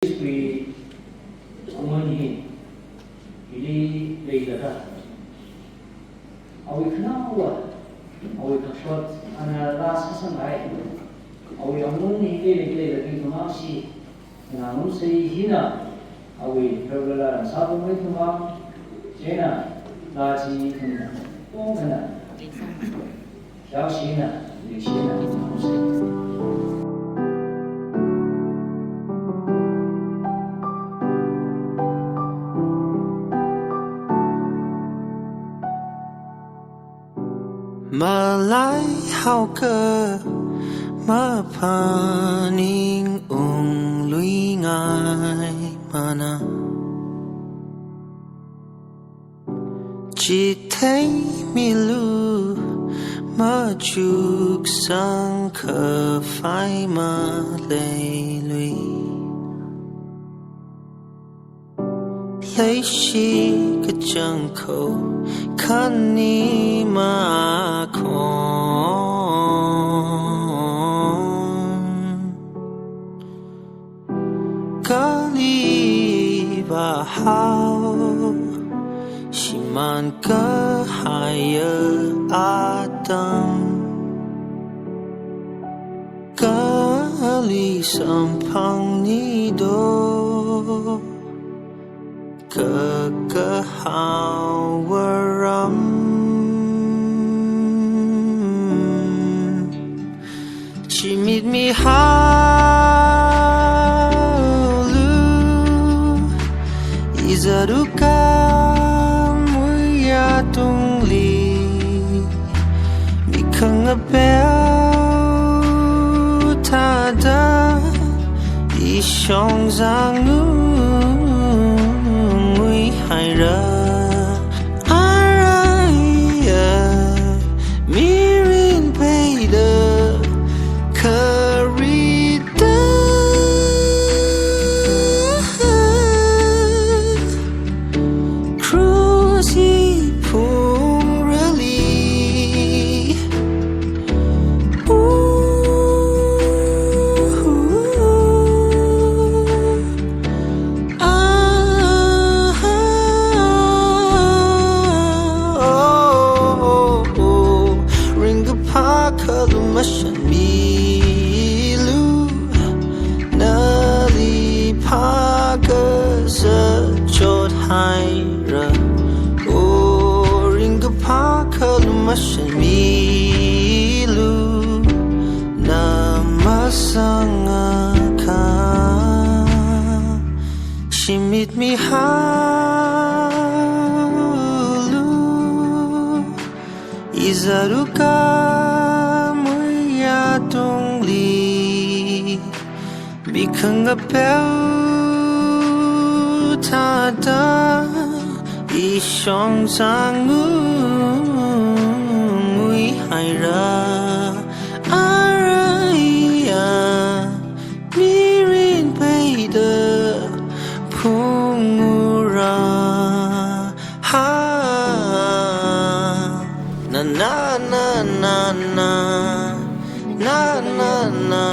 우리 어머니 일이 leilakha awi khanawa awi kakshot ana la sasangai awi amuni leilakha tumasi namun sei hina awi pergala sabumai tumam jena laji khangana phungda yaxina leiya Malay hauka mapaning ungli ngai mana thei milu machuk sang phai ma leilui leishi kachangko khani kachiva shiman kahai atam kali sampang nido kekahawaram chimit mi halu izaruka wuklungli bikangapel tada ishong zangu nguihaira araya mirin peida karita cruci pungrali masha milu nali paga sejot haira ringa pakal masha milu namasangaka shimit mi halu izaruka wuklungli bikangapel tada ishong zangu nguihaira araya mirin peida phungda na na na na na na na na